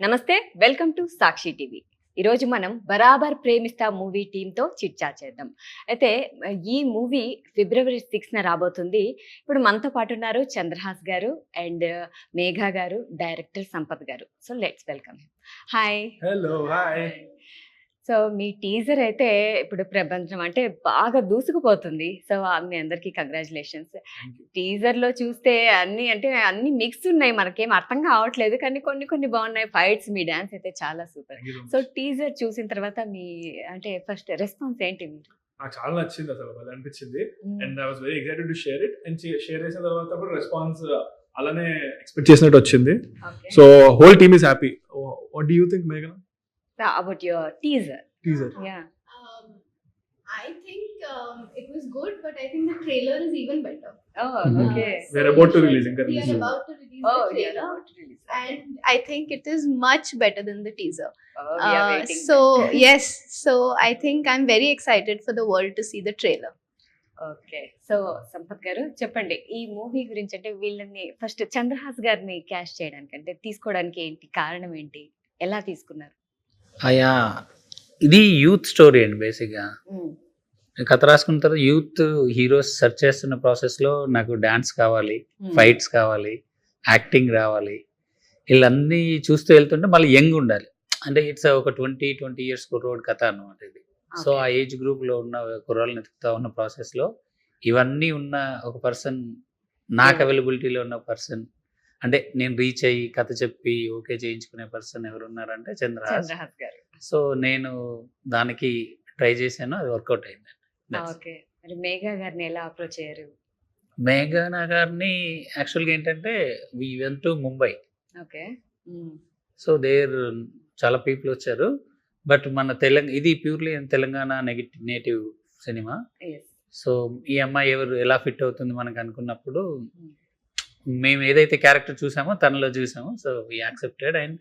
నమస్తే, welcome to Sakshi TV. ఈరోజు మనం బరాబర్ ప్రేమిస్తా మూవీ టీంతో చిట్చాట్ చేద్దాం. అయితే ఈ మూవీ ఫిబ్రవరి 6న రాబోతుంది. ఇప్పుడు మనతో పాటు ఉన్నారు చంద్రహాస్ గారు అండ్ మేఘా గారు, డైరెక్టర్ సంపత్ గారు. So let's welcome him. Hi. Hello hi. So me teaser అయితే ఇప్పుడు ప్రపంచం అంటే బాగా దూసుకుపోతుంది. సో మీ అందరికీ కంగ్రాచులేషన్స్. టీజర్లో చూస్తే అన్ని మిక్స్ ఉన్నాయి, మనకేం అర్థం కావట్లేదు, కానీ కొన్ని బాగున్నాయి. ఫైట్స్, మీ డాన్స్ అయితే చాలా సూపర్. సో టీజర్ చూసిన తర్వాత మీ ఫస్ట్ రెస్పాన్స్ ఏంటి మీరు? నాకు చాలా నచ్చింది, అసలు బాగా అనిపించింది. And I was very excited to share it. And share చేసిన తర్వాత కూడా రెస్పాన్స్ అలానే ఎక్స్పెక్ట్ చేసినట్టు వచ్చింది. So whole team is happy. What do you think మేఘనా about your teaser? Yeah. I think it was good, but I think the trailer is even better. Oh, okay. We're about to release. We are about to release the trailer, and I think it is much better than the teaser. We are waiting. So I think I'm very excited for the world to see the trailer. Okay. So Sampath గారు చెప్పండి, ఈ movie గురించి. అంటే వీళ్ళని first Chandrahas గారిని cash చేయడానికి తీసుకోవడానికి ఏంటి కారణం, ఏంటి, ఎలా తీసుకున్నారు? అయ్యా, ఇది యూత్ స్టోరీ అండి. బేసిక్గా కథ రాసుకున్న తర్వాత యూత్ హీరోస్ సెర్చ్ చేస్తున్న ప్రాసెస్లో నాకు డాన్స్ కావాలి, ఫైట్స్ కావాలి, యాక్టింగ్ రావాలి, వీళ్ళన్నీ చూస్తూ వెళ్తుంటే మళ్ళీ యంగ్ ఉండాలి. అంటే ఇట్స్ ఒక 20 years కుర్రోడ్ కథ అన్నమాట ఇది. సో ఆ ఏజ్ గ్రూప్లో ఉన్న కుర్రాళ్ళని ఎత్తుకుతా ఉన్న ప్రాసెస్లో ఇవన్నీ ఉన్న ఒక పర్సన్, నాకు అవైలబిలిటీలో ఉన్న పర్సన్, అంటే నేను రీచ్ అయ్యి కథ చెప్పి ఓకే చేయించుకునే పర్సన్ ఎవరున్నారంటే చంద్రహాస్ గారు. సో నేను దానికి ట్రై చేశాను, అది వర్కౌట్ అయింది. ఓకే. మరి మేఘా గారిని ఎలా అప్రోచ్ అయ్యారు? మేఘనా గారిని యాక్చువల్గా ఏంటంటే we went to Mumbai. Okay. So there చాలా పీపుల్ వచ్చారు. బట్ మన ఇది ప్యూర్లీ తెలంగాణ నేటివ్ సినిమా. సో ఈ అమ్మాయి ఎలా ఫిట్ అవుతుంది మనకు అనుకున్నప్పుడు మేము ఏదైతే క్యారెక్టర్ చూసామో తనలో చూసాము. So we accepted. అండ్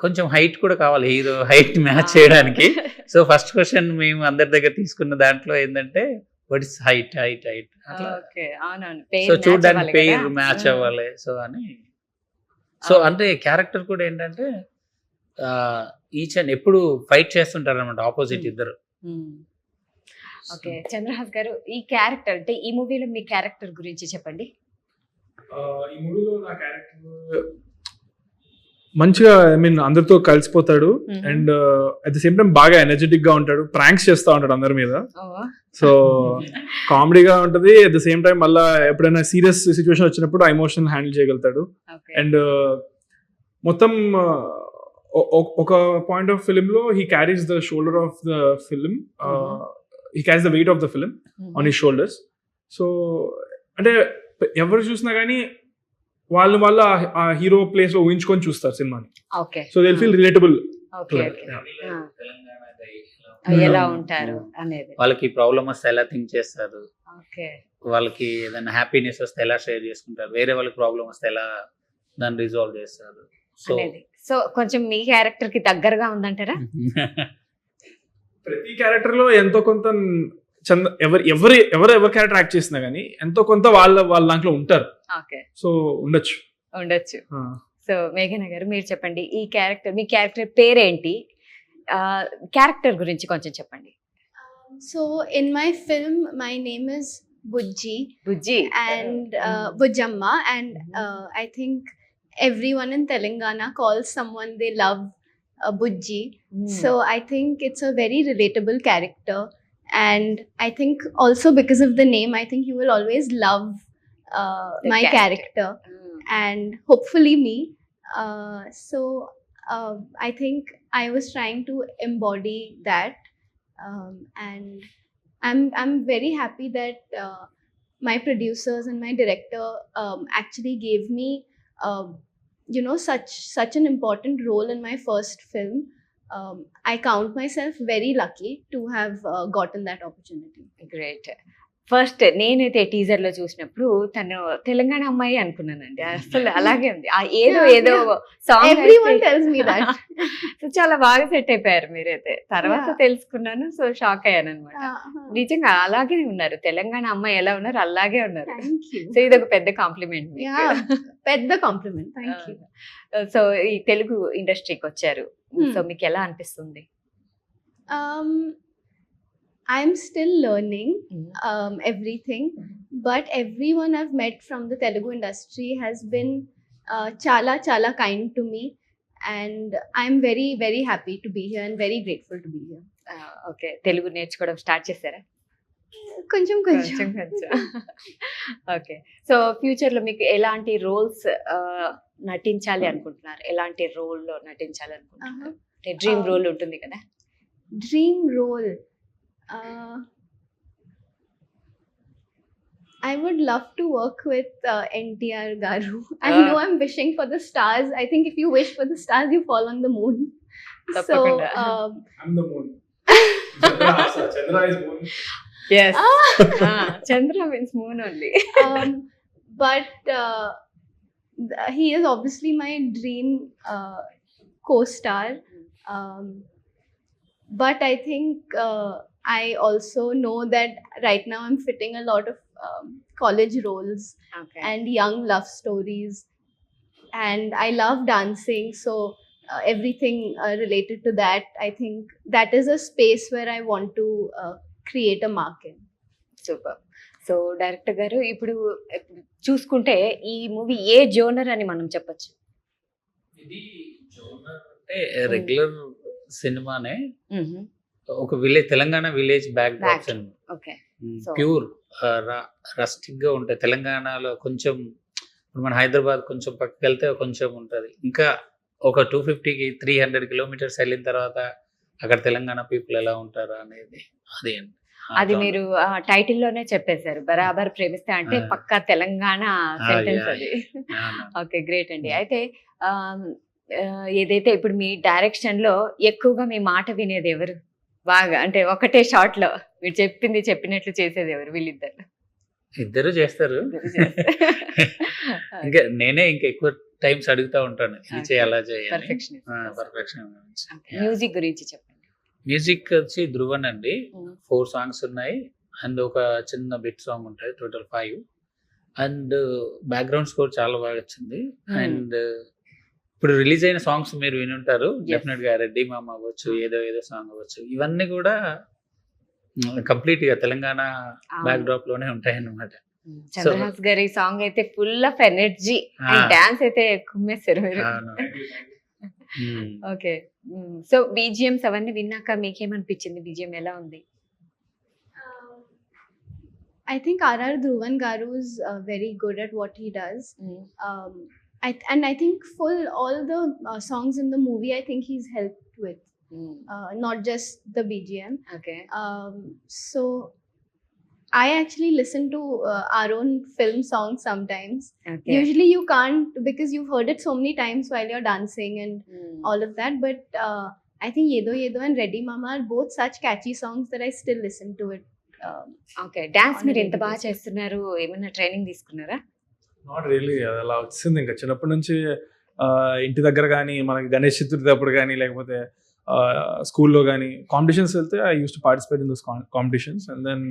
కొంచెం హైట్ కూడా కావాలి, హీరో హైట్ మ్యాచ్ చేయడానికి. సో ఫస్ట్ క్వశ్చన్ మేము అందరి దగ్గర తీసుకున్న దాంట్లో ఏంటంటే వాట్ ఇస్ హైట్. సో చూడడానికి పేరు మ్యాచ్ అవ్వాలి. సో అని సో అంటే క్యారెక్టర్ కూడా ఏంటంటే ఈచ్ అండ్ ఎప్పుడు ఫైట్ చేస్తుంటారు అనమాట ఆపోజిట్ ఇద్దరు. ఓకే. చంద్రహాస్ గారు, ఈ క్యారెక్టర్ ఈ మూవీలో మీ క్యారెక్టర్ గురించి చెప్పండి. ఈ మూవీలో నా క్యారెక్టర్ మంచిగా అందరితో కలిసిపోతాడు. And at the same time బాగా ఎనర్జెటిక్ గా ఉంటాడు, ప్రాంక్స్ చేస్తూ ఉంటాడు అందరి మీద. సో కామెడీగా ఉంటది. అట్ ద సేమ్ టైం మళ్ళీ ఎప్పుడైనా సీరియస్ సిచ్యువేషన్ వచ్చినప్పుడు ఆ ఎమోషన్ హ్యాండిల్ చేయగలుగుతాడు. అండ్ మొత్తం ఒక పాయింట్ ఆఫ్ ఫిల్మ్ లో he carries the shoulder of the film, he carries the weight of the film on his shoulders. So అంటే ఎవరు చూసినా కానీ వాళ్ళు ఆ హీరో ప్లేస్ లో ఊహించుకొని చూస్తారు సినిమాని. So they feel relatable. ఎలా ఉంటారు అనేది, వాళ్ళకి ప్రాబ్లమ్ వస్తే ఎలా థింక్ చేస్తారు, వాళ్ళకి ఏదైనా హ్యాపీనెస్ వస్తే ఎలా షేర్ చేసుకుంటారు, వేరే వాళ్ళకి ప్రాబ్లమ్ వస్తే ఎలా దాన్ని రిజాల్వ్ చేస్తారు. సో కొంచెం మీ క్యారెక్టర్ కి దగ్గరగా ఉందంటారా? ప్రతి క్యారెక్టర్ లో ఎంతో కొంత ఎవరి క్యారెక్టర్ యాక్ట్ చేసినా గానీ ఎంతో కొంత వాళ్ళ దాంట్లో ఉంటారు. సో ఉండొచ్చు. సో మేఘనా గారు, మీరు చెప్పండి, మీ క్యారెక్టర్ పేరేంటి, క్యారెక్టర్ గురించి కొంచెం చెప్పండి. So in my film, my name is Bujji and Bujamma, and I think everyone in Telangana calls someone they love Bujji. So I think it's a very relatable character. And I think also because of the name, I think you will always love my character and hopefully me. So I think I was trying to embody that, and I'm very happy that my producers and my director actually gave me such an important role in my first film. I count myself very lucky to have gotten that opportunity. Great. First నేనైతే teaser లో చూసినప్పుడు తను తెలంగాణ అమ్మాయి అనుకున్నానండి. అసలు అలాగే ఉంది, ఏదో song. Everyone tells me that. So చాలా బాగా సెట్ అయిపోయారు మీరైతే. తర్వాత తెలుసుకున్నాను, సో షాక్ అయ్యాను అనమాట. నిజంగా అలాగే ఉన్నారు, తెలంగాణ అమ్మాయి ఎలా ఉన్నారు అలాగే ఉన్నారు. సో ఇది ఒక పెద్ద కాంప్లిమెంట్. పెద్ద కాంప్లిమెంట్. Thank you. సో ఈ తెలుగు ఇండస్ట్రీకి వచ్చారు. సో మీకు ఎలా అనిపిస్తుంది? I'm still learning everything, but everyone I've met from the Telugu industry has been chala kind to me, and I'm very very happy to be here and very grateful to be here. Okay, Telugu నేర్చుకోవడం start చేశారా? కొంచెం కొంచెం కొంచెం. Okay, so future లో మీకు ఎలాంటి roles నటించాలి అనుకుంటున్నారు? ఎలాంటి రోల్ లో నటించాలి అనుకుంటున్నారు? అంటే డ్రీమ్ రోల్ ఉంటుంది కదా. dream role. I would love to work with NTR Garu. I know I'm wishing for the stars. I think if you wish for the stars, you fall on the moon. So, తప్పకుండా. I'm the moon. Chandra is moon. Yes. Chandra means moon only. but he is obviously my dream co-star. But I think I also know that right now I'm fitting a lot of college roles Okay. and young love stories, and I love dancing, so everything related to that, I think that is a space where I want to create a mark in. Super. So director గారు, ఇప్పుడు చూసుకుంటే ఈ movie ఏ genre అని మనం చెప్పొచ్చు? ఇది genre అంటే regular సినిమానే, ఒక village, Telangana village back drop cinema. Okay. Pure rustic గా ఉంటాయి. తెలంగాణలో కొంచెం, ఇప్పుడు మన హైదరాబాద్ కొంచెం పక్కకి వెళ్తే కొంచెం ఉంటుంది, ఇంకా ఒక 250 300 కిలోమీటర్స్ వెళ్ళిన తర్వాత అక్కడ తెలంగాణ పీపుల్ ఎలా ఉంటారు అనేది అది అండి. అది మీరు టైటిల్ లోనే చెప్పేశారు, బరాబర్ ప్రేమిస్తే, అంటే పక్కా తెలంగాణ సెంటెన్స్ అది. ఓకే, గ్రేట్ అండి. అయితే ఏదైతే ఇప్పుడు మీ డైరెక్షన్ లో ఎక్కువగా మీ మాట వినేది ఎవరు బాగా? అంటే ఒకటే షాట్ లో మీరు చెప్పినట్లు చేసేది ఎవరు? వీళ్ళిద్దరు ఇద్దరు చేస్తారు. ఇంకా నేనే ఇంకా ఎక్కువ టైమ్స్ అడుగుతా ఉంటాను, ఇది చేయాలా చేయాలి. పర్ఫెక్షన్. మ్యూజిక్ గురించి చెప్పండి. మ్యూజిక్ వచ్చి ధ్రువన్ అండి. 4 సాంగ్స్ ఉన్నాయి అండ్ ఒక చిన్న బిట్ సాంగ్ ఉంటుంది, టోటల్ 5. అండ్ బ్యాక్గ్రౌండ్ స్కోర్ చాలా బాగా వచ్చింది. అండ్ ఇప్పుడు రిలీజ్ అయిన సాంగ్స్ మీరు వినుంటారు డెఫినెట్ గా, రెడ్డి మామ అవ్వచ్చు, ఏదో ఏదో సాంగ్ అవ్వచ్చు, ఇవన్నీ కూడా కంప్లీట్ గా తెలంగాణ బ్యాక్ డ్రాప్ లోనే ఉంటాయి అన్నమాట. చంద్రహాస్ గారి సాంగ్ అయితే full of energy and dance అయితే కుమ్మేశారు మీరు. ఓకే, సో బీజిఎంస్ అవన్నీ విన్నాక మీకేమనిపించింది? బీజిఎం ఎలా ఉంది? I think R.R. Dhruvan Garu is very good at what he does. I think all the songs in the movie, I think he's helped with, not just the BGM. Okay. So I actually listen to our own film songs sometimes. Okay. Usually you can't, because you've heard it so many times while you're dancing and all of that. But I think Yedo Yedo and Reddy Mama are both such catchy songs that I still listen to it. Okay, dance మీరు ఎంత బాగా చేస్తున్నారు, ఏమైనా training తీసుకున్నారా? Not really, అలా వచ్చింది ఇంకా చిన్నప్పటి నుంచి. ఇంటి దగ్గర కానీ, మనకి గణేష్ చతుర్థి అప్పుడు కానీ, లేకపోతే స్కూల్లో కానీ కాంపిటీషన్స్ వెళ్తే I use to participate in those competitions. And then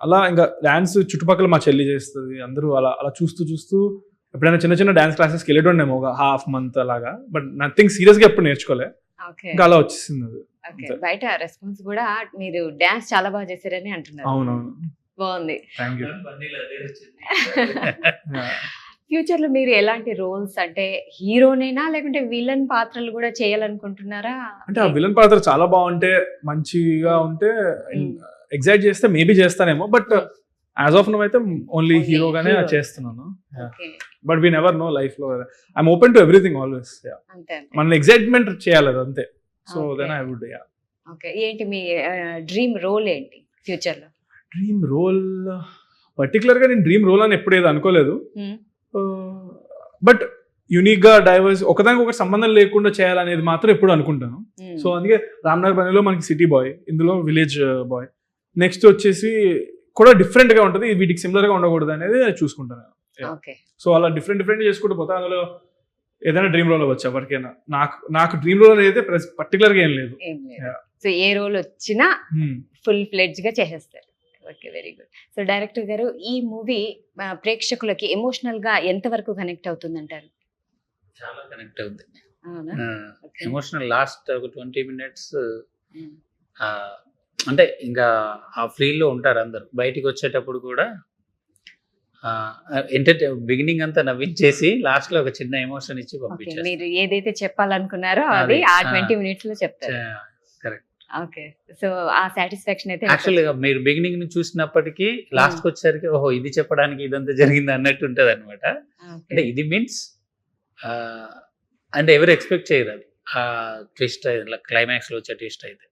అలా ఇంకా డ్యాన్స్ చుట్టుపక్కల మా చెల్లి చేస్తుంది, అందరూ అలా అలా చూస్తూ ఎప్పుడైనా చిన్న చిన్న డ్యాన్స్ క్లాసెస్కి వెళ్ళేటోండేమో ఒక హాఫ్ మంత్ అలాగా, బట్ నథింగ్ సీరియస్గా ఎప్పుడు నేర్చుకోలే, ఇంకా అలా వచ్చేసింది అది. బయట రెస్పాన్స్ కూడా మీరు డాన్స్ చాలా బాగా చేశారని అంటున్నారు. అవునవును, బాగుంది. Thank you. ఫ్యూచర్ లో మీరు ఎలాంటి రోల్స్, అంటే హీరోనేనా లేకుంటే విలన్ పాత్రలు కూడా చేయాలనుకుంటున్నారా? అంటే ఆ విలన్ పాత్ర చాలా బాగుంటే, మంచిగా ఉంటే, ఎగ్జైట్ చేస్తే మేబీ చేస్తానేమో, బట్ యాజ్ ఆఫ్ నౌ అయితే ఓన్లీ హీరోగానే చేస్తున్నాను. But we never know, life లో I'm open to everything always. మన ఎగ్జైట్మెంట్ చేయాలి అది అంతే. So then I would. Okay, ఏంటి మీ డ్రీమ్ రోల్ ఏంటి ఫ్యూచర్ లో? డ్రీమ్ రోల్ పర్టికులర్ గా నేను డ్రీమ్ రోల్ అని ఎప్పుడు ఏదో అనుకోలేదు, బట్ యూనిక్ గా డైవర్స్, ఒకదానికి ఒకటి సంబంధం లేకుండా చేయాలనేది మాత్రం ఎప్పుడు అనుకుంటాను. సో అందుకే రామ్నగర్ పనిలో మనకి సిటీ బాయ్, ఇందులో విలేజ్ బాయ్, నెక్స్ట్ వచ్చేసి కూడా డిఫరెంట్ గా ఉంటుంది, వీటికి సిమిలర్ గా ఉండకూడదు అనేది చూసుకుంటాను. సో అలా డిఫరెంట్ చేసుకుంటూ పోతా. అందులో ఏదైనా డ్రీమ్ రోల్ అవ్వచ్చు ఎవరికైనా. నాకు డ్రీమ్ రోల్ అయితే పర్టికులర్ గా ఏం లేదు. సో ఏ రోల్ వచ్చినా ఫుల్ ఫ్లెడ్జ్ గా చేసేస్తారు. Okay, very good. So director గారు, ఈ మూవీ ప్రేక్షకులకి ఎమోషనల్ గా ఎంత వరకు కనెక్ట్ అవుతుంది అంటారు? చాలా కనెక్ట్ అవుద్ది. అవునా? Okay. ఎమోషనల్ లాస్ట్ ఒక 20 minutes Mm. అంటే ఇంకా ఆ ఫీల్ లో ఉంటారు అందరు. బయటికి వచ్చేటప్పుడు కూడా బిగినింగ్ అంతా నవ్వించేసి లాస్ట్ లో ఒక చిన్న ఎమోషన్ ఇచ్చి Okay. పంపించారు. మీరు ఏదైతే చెప్పాలనుకున్నారో అది ఆ 20 minutes లో చెప్తారు. కరెక్ట్. ఓకే. సో ఆ సాటిస్ఫాక్షన్ అయితే యాక్చువల్ గా మీరు బిగినింగ్ ని చూసినప్పటికీ లాస్ట్ కి వచ్చేసరికి ఓహో ఇది చెప్పడానికి ఇదంతా జరిగింది అన్నట్టు ఉంటది అనమాట. అంటే ఇది మీన్స్ అంటే ఎవరు ఎక్స్పెక్ట్ చేయరు అది ఆ ట్విస్ట్ క్లైమాక్స్ లో వచ్చే ట్విస్ట్ అయితే.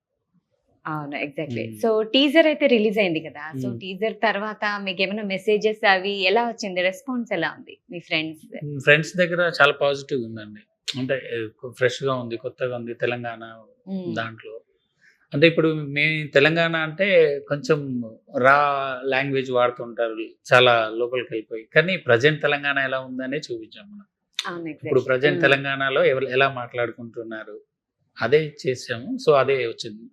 అవును, ఎగ్జాక్ట్లీ. Mm. సో టీజర్ అయితే రిలీజ్ అయింది కదా. So Mm. టీజర్ తర్వాత మీకు ఏమైనా మెసేజెస్ అవి ఎలా వచ్చింది? రెస్పాన్స్ ఎలా ఉంది మీ ఫ్రెండ్స్? ఫ్రెండ్స్ దగ్గర చాలా పాజిటివ్ ఉందండి. అంటే ఫ్రెష్ గా ఉంది, కొత్తగా ఉంది తెలంగాణ దాంట్లో. అంటే ఇప్పుడు తెలంగాణ అంటే కొంచెం రా లాంగ్వేజ్ వాడుతుంటారు చాలా లోపలికి వెళ్ళిపోయి, కానీ ప్రజెంట్ తెలంగాణ ఎలా ఉందనే చూపించాం మనం. అవును, ఇప్పుడు exactly. ప్రజెంట్ తెలంగాణలో ఎవరు ఎలా మాట్లాడుకుంటున్నారు అదే చేసాము. సో అదే వచ్చింది.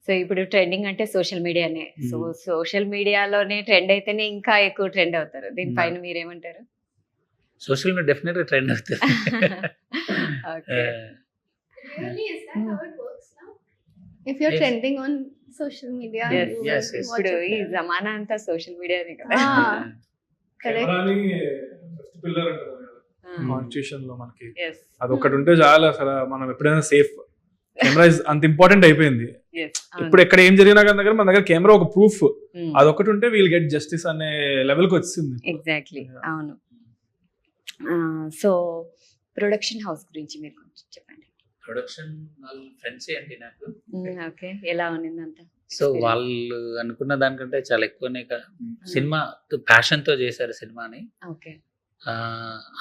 సో ఇప్పుడు ట్రెండింగ్ అంటే సోషల్ మీడియానే. సో సోషల్ మీడియాలోనే ట్రెండ్ అయితేనే ఇంకా ఎక్కువ ట్రెండ్ అవుతారు. దీనిపైన మీరేమంటారు? సోషల్ మీడియా డెఫినెట్ గా ట్రెండ్ అవుతుంది. Okay. Really, is that how it works now? If you're Yes. trending on social media, Yes, you yes, will yes. watch ఇప్పుడు a ఈ film. జమానా అంతా సోషల్ మీడియానే కదా. Correct. కెమెరాని ఫిఫ్త్ పిల్లర్ అంటారు కదా Mm. కాన్స్టిట్యూషన్ లో మనకి. ఎస్, అది ఒకటి ఉంటే చాలు అసలు మనం ఎప్పుడైనా సేఫ్. కెమెరా అంత ఇంపార్టెంట్ అయిపోయింది. ఎస్. ఇప్పుడు ఎక్కడ ఏం జరిగినా కానీ దగ్గర మన దగ్గర కెమెరా ఒక ప్రూఫ్, అదొకటి ఉంటే వీల్ గెట్ జస్టిస్ అనే లెవెల్ కి వచ్చింది. Exactly, Yeah. అవును. సో ప్రొడక్షన్ హౌస్ గురించి మీరు కొంచెం చెప్పండి. ప్రొడక్షన్ వాళ్ళ ఫ్రెండ్స్ అండి నాకు. ఓకే, ఎలా ఉన్నిందంతా? సో వాళ్ళు అనుకున్న దానికంటే చాలా ఎక్కువనే సినిమా ప్యాషన్ తో చేశారు సినిమాని. ఓకే.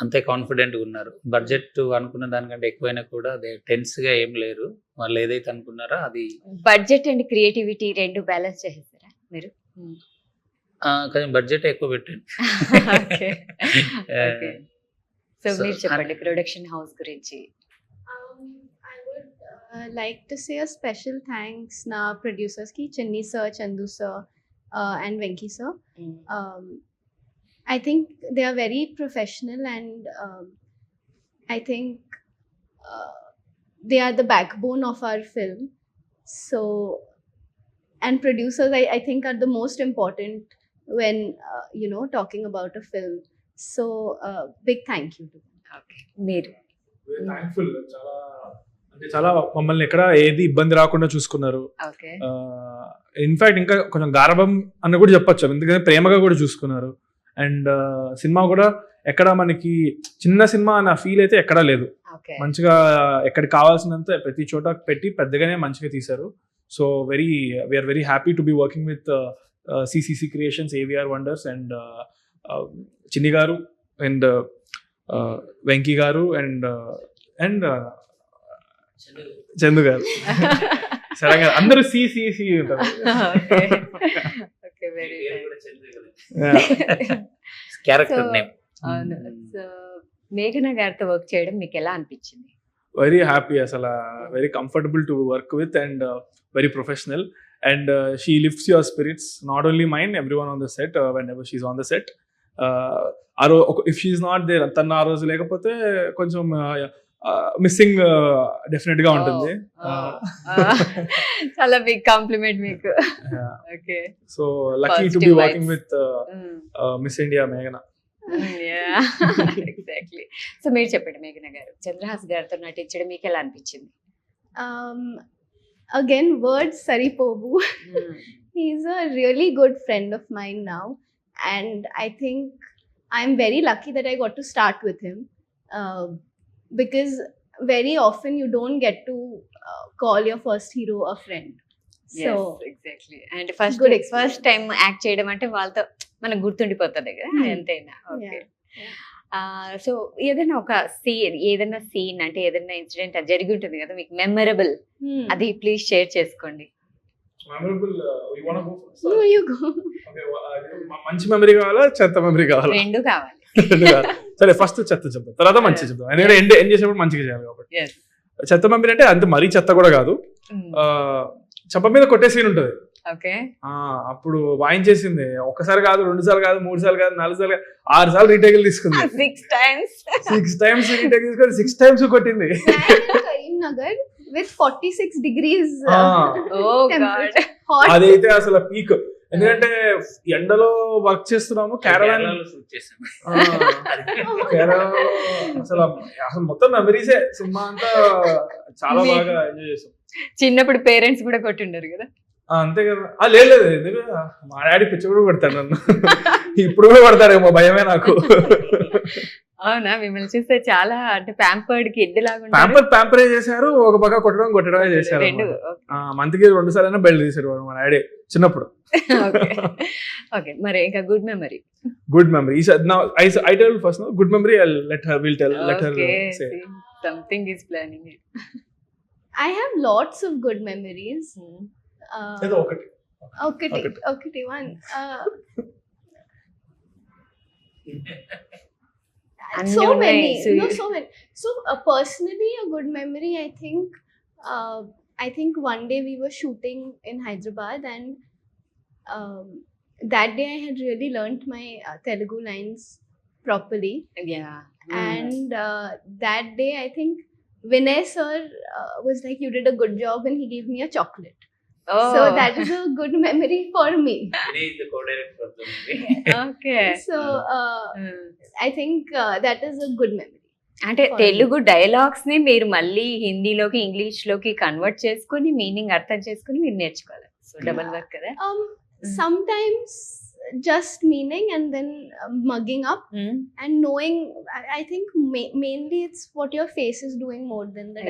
అంతే కాన్ఫిడెంట్ గా ఉన్నారు. బడ్జెట్ అనుకున్న దానికంటే ఎక్కువైనా కూడా అదే టెన్స్ గా ఏం లేరు. వాళ్ళు ఏదైతే అనుకున్నారో అది బడ్జెట్ అండ్ క్రియేటివిటీ రెండు బ్యాలెన్స్ చేసేసారా మీరు? కొంచెం బడ్జెట్ ఎక్కువ పెట్టండి. ఓకే. ఓకే. సో మీరు చెప్పండి ప్రొడక్షన్ హౌస్ గురించి. I would like to say a special thanks na producers ki Chinni sir, Chandu sir, and Venki sir. I think they are very professional, and I think they are the backbone of our film. So, and producers I think are the most important when talking about a film. So, big thank you to them. Okay. మీరు thankful. చాలా అంటే చాలా మమ్మల్ని ఎక్కడ ఏది ఇబ్బంది రాకుండా చూసుకున్నారు. ఓకే. ఇన్ఫాక్ట్ ఇంకా కొంచెం గారభం అని కూడా చెప్పొచ్చు, ఎందుకంటే ప్రేమగా కూడా చూసుకున్నారు. అండ్ సినిమా కూడా ఎక్కడ మనకి చిన్న సినిమా అన్న ఫీల్ అయితే ఎక్కడా లేదు. ఓకే. మంచిగా ఎక్కడ కావాల్సినంత ప్రతి చోట పెట్టి పెద్దగానే మంచిగా తీశారు. So we're very happy to be working with CCC creations, AVR wonders, and Chinni గారు, అండ్ వెంకీ గారు, అండ్ చందు గారు. సరే అందరూ సిసిసి ఉంటారు. Okay, very character name. అవును. సో మేఘన గారితో వర్క్ చేయడం మీకు ఎలా అనిపించింది? వెరీ హ్యాపీ, అసలు very comfortable to work with, and very professional, and she lifts your spirits, not only mind, everyone on the set whenever she's on the set. If she's not there, తన ఆ రోజు లేకపోతే కొంచెం missing definite గా ఉంటుంది. చాలా big complement మీకు. Okay. So lucky to be working with miss India మేఘన. ఎగ్జాక్ట్లీ. సో మీరు చెప్పండి మేఘన గారు, చంద్రహాస్ గారితో నటించడం మీకు ఎలా అనిపించింది? Again, words Saripobu. He's a really good friend of mine now, and I think I'm very lucky that I got to start with him, because very often you don't get to call your first hero a friend. So exactly. And first good experience. First time act చేయడం అంటే వాళ్ళతో మనకు గుర్తుండిపోతుంది కదా, ఎంతైనా. Okay. So ఏదైనా scene అంటే ఏదైనా ఇన్సిడెంట్ జరిగి ఉంటుంది కదా మీకు మెమరబుల్, అది ప్లీజ్ షేర్ చేసుకోండి. No, you go. మంచి మెమరీ కావాలా, చెత్త మెమరీ కావాలా? రెండు కావాలి. సరే, ఫస్ట్ చెత్త చెప్తాం, తర్వాత మంచి చెప్తాం. ఎందుకంటే ఎండ్ చేసేప్పుడు మంచిగా చేయాలి కాబట్టి. చెత్త మెమరీ అంటే అంత మరీ చెత్త కూడా కాదు. చెంప మీద కొట్టే సీన్ ఉంటుంది, ఓకే. అప్పుడు వాయించేసింది. ఒక్కసారి కాదు, 2 సార్లు కాదు, 3 సార్లు కాదు, 4 సార్లు కాదు, 6 సార్లు రీటేకులు తీసుకుంది. 6 times. 6 times రీటేక్ తీసుకొని 6 times కొట్టింది. Karimnagar with 46 degrees Oh God. temperature. Hot. అదైతే అసలు పీక్. ఎందుకంటే ఎండలో వర్క్ చేస్తున్నాము, కేరళ షూట్ చేసాం. కేరళ అసలు మొత్తం మెమరీసే. సినిమా అంతా చాలా బాగా ఎంజాయ్ చేసాం. చిన్నప్పుడు పేరెంట్స్ కూడా కొట్టిండారు కదా. అంతే కదా. లేదు ఎందుకు, మా డాడీ పిచ్చి కూడా కొడతాడు నన్ను. ఇప్పుడు కూడా కొడతాడేమో, భయమే నాకు. అవునా, మిమ్మల్ని చూస్తే చాలా అంటే ప్యాంపర్డ్ కిడ్ లాగా ఉంటారు. ప్యాంపరే చేశారు, ఒక పక్క కొట్టడమే చేశారు. రెండు. మంత్కి 2 సార్లు బయట తీసారు మా డాడీ చిన్నప్పుడు. ఓకే, మరి ఇంకా good memory. Good memory. I tell first no good memory. Let her say. Something is planning it. I have lots of good memories. ఏదో ఒకటి. Okay, one. So many. So personally, a good memory. I think one day we were shooting in Hyderabad, and that day I had really learnt my Telugu lines properly. Yeah. And that day I think Vinay sir was like, "You did a good job," and he gave me a chocolate. Oh. So that is a good memory for me. He is the co-director of the movie. Okay. So I think that is a good memory. అంటే Telugu dialogues ని మీరు మళ్ళీ హిందీలోకి English లోకి convert చేసుకుని meaning అర్థం చేసుకుని మీరు నేర్చుకోవాలి. సో డబుల్ వర్క్ కదా. Sometimes just meaning and then mugging up and knowing. I think mainly it's what your face is doing more than the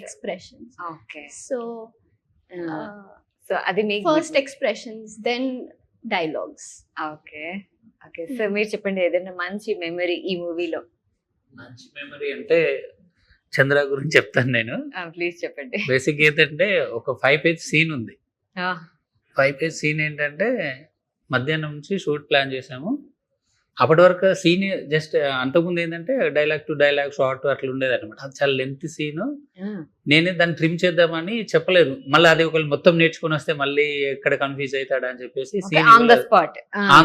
expressions. Okay. So అది మీకు first expressions, then dialogues. Okay. So మీరు చెప్పండి ఏదైనా మంచి memory ఈ మూవీలో. మంచి memory అంటే చంద్ర గురించి చెప్తాను నేను. ప్లీజ్ చెప్పండి. బేసిక్ ఏంటంటే ఒక 5 page సీన్ ఉంది. 5 page సీన్ ఏంటంటే మధ్యాహ్నం నుంచి షూట్ ప్లాన్ చేసాము. అప్పటి వరకు సీన్ జస్ట్ అంతకుముందు ఏంటంటే డైలాగ్ టు డైలాగ్ షార్ట్ అట్లా ఉండేది అనమాట. అది చాలా లెంత్ సీన్. నేనే దాన్ని ట్రిమ్ చేద్దామని చెప్పలేదు. మళ్ళీ అది ఒకళ్ళు మొత్తం నేర్చుకుని వస్తే మళ్ళీ ఎక్కడ కన్ఫ్యూజ్ అవుతాడా అని చెప్పేసి సీన్ ఆన్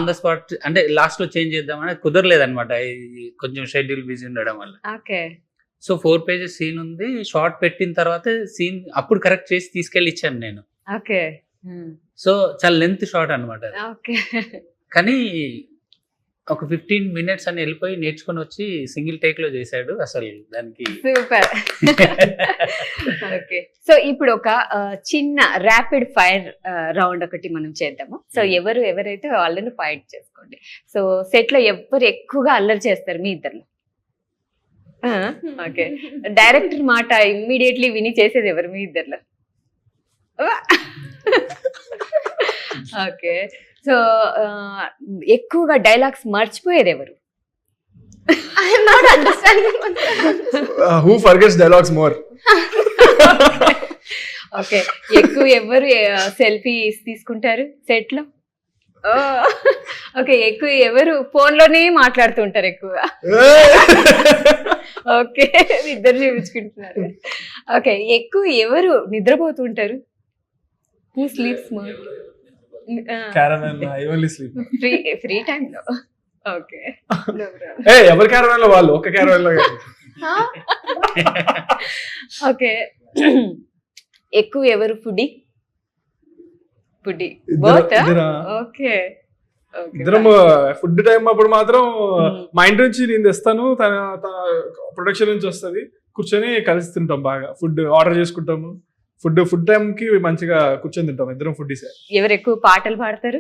ద స్పాట్ అంటే లాస్ట్ లో చేంజ్ చేద్దామని కుదరలేదు అనమాట. కొంచెం షెడ్యూల్ బిజీ ఉండడం వల్ల. సో 4 pages సీన్ ఉంది. షార్ట్ పెట్టిన తర్వాత సీన్ అప్పుడు కరెక్ట్ చేసి తీసుకెళ్ళి ఇచ్చాను నేను. సో చాలా లెంత్ షార్ట్ అనమాట. కానీ ఒక 15 minutes అని వెళ్ళిపోయి నేర్చుకుని వచ్చి సింగిల్ టేక్ లో చేశాడు. అసలు దానికి సూపర్. ఓకే, సో ఇప్పుడు ఒక చిన్న ర్యాపిడ్ ఫైర్ రౌండ్ ఒకటి మనం చేద్దాము. సో ఎవరైతే వాళ్ళని ఫైట్ చేసుకోండి. సో సెట్ లో ఎవరు ఎక్కువగా అల్లరి చేస్తారు మీ ఇద్దరు? ఓకే, డైరెక్టర్ మాట ఇమ్మీడియట్లీ విని చేసేది ఎవరు మీ ఇద్దరులో? ఓకే, సో ఎక్కువగా డైలాగ్స్ మర్చిపోయేది ఎవరు? I am not understanding. Who forgets dialogues more? Okay, ఎక్కువ ఎవరు సెల్ఫీస్ తీసుకుంటారు సెట్ లో? ఓకే, ఎక్కువ ఎవరు ఫోన్ లోనే మాట్లాడుతుంటారు ఎక్కువగా? ఓకే, ఇద్దరు చూపించుకుంటున్నారు. ఓకే, ఎక్కువ ఎవరు నిద్రపోతుంటారు? Who sleeps more? Caravan, I only sleep. Free time లో. ఓకే, ఎవరి క్యారవాన్ లో వాళ్ళు, ఒక క్యారవాన్ లో. ఓకే, ఎక్కువ ఎవరు ఫుడీ? బోత్. ఓకే, ఇద్దరం ఫుడ్ టైం అప్పుడు మాత్రం మా ఇంటి నుంచి నేను తెస్తాను, తన ప్రొడక్షన్ నుంచి వస్తుంది, కూర్చొని కలిసి తింటాం. బాగా ఫుడ్ ఆర్డర్ చేసుకుంటాము. ఫుడ్ టైం కి మంచిగా కూర్చొని తింటాం ఇద్దరం ఫుడ్డీస్. ఎవరు ఎక్కువ పాటలు పాడతారు?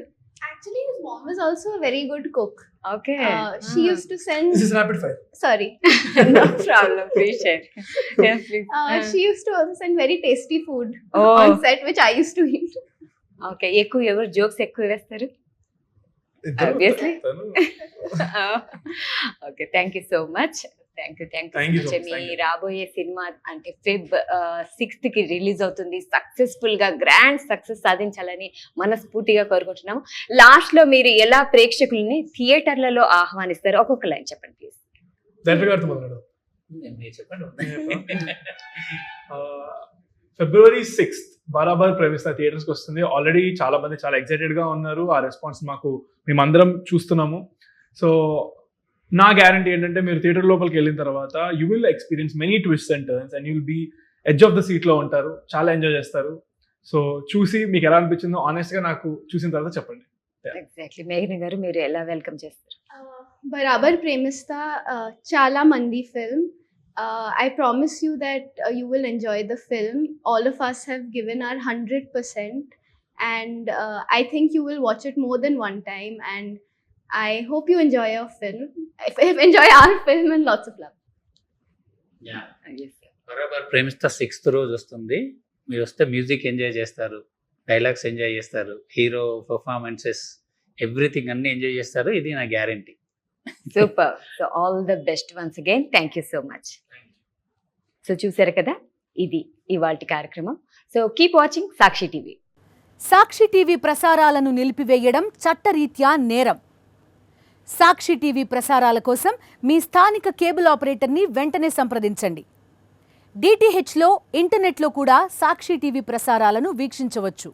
Actually, his mom is also a very good cook. Okay. She used to send. This is rapid fire. Sorry. No problem. Please share. Yeah, please. She used to also send very tasty food on set, which I used to eat. Okay. ఎక్కువ ఎవరు jokes ఎక్కువ వేస్తారు? Obviously. Okay. Thank you so much. Thank you. మీ రాబోయే cinema అంటే Feb 6th కి release అవుతుంది. Successful గా గ్రాండ్ సక్సెస్ సాధించాలని మనస్ఫూర్తిగా కోరుకుంటున్నాము. లాస్ట్ లో మీరు ఎలా ప్రేక్షకుల్ని థియేటర్లలో ఆహ్వానిస్తారు? ఒక్కొక్క లైన్ చెప్పండి ప్లీజ్. February 6th బరాబర్ ప్రేమిస్తా థియేటర్స్ కి వస్తుంది. ఆల్రెడీ చాలా మంది చాలా ఎక్సైటెడ్ గా ఉన్నారు. ఆ రెస్పాన్స్ మాకు మేమందరం చూస్తున్నాము. సో నా గ్యారంటీ ఏంటంటే మీరు థియేటర్ లోపలికి వెళ్ళిన తర్వాత you will experience many twist and turns and you will be edge of the seat లో ఉంటారు. చాలా ఎంజాయ్ చేస్తారు. సో చూసి మీకు ఎలా అనిపించిందో ఆనెస్ట్ గా నాకు చూసిన తర్వాత చెప్పండి. ఎగ్జాక్ట్లీ. మేఘన గారు మీరు ఎలా వెల్కమ్ చేస్తారు? బరాబర్ ప్రేమిస్తా చాలా మంది film. I promise you that you will enjoy the film. All of us have given our 100%, and I think you will watch it more than one time. And I hope you enjoy your film. Enjoy our film and lots of love. Yes. బరాబర్ ప్రేమిస్తా 6th రోజు వస్తుంది. మీరు వస్తే music enjoy చేస్తారు, dialogues enjoy చేస్తారు, hero performances everything అన్ని enjoy చేస్తారు. ఇది నా guarantee. Super. So all the best once again. Thank you so much. So చూసారు కదా, ఇది ఇవాల్టి కార్యక్రమం. సో కీప్ వాచింగ్ సాక్షి టీవీ. సాక్షి టీవీ ప్రసారాలను నిలిపివేయడం చట్టరీత్యా నేరం. సాక్షి టీవీ ప్రసారాల కోసం మీ స్థానిక కేబుల్ ఆపరేటర్ని వెంటనే సంప్రదించండి. DTHలో ఇంటర్నెట్లో కూడా సాక్షి టీవీ ప్రసారాలను వీక్షించవచ్చు.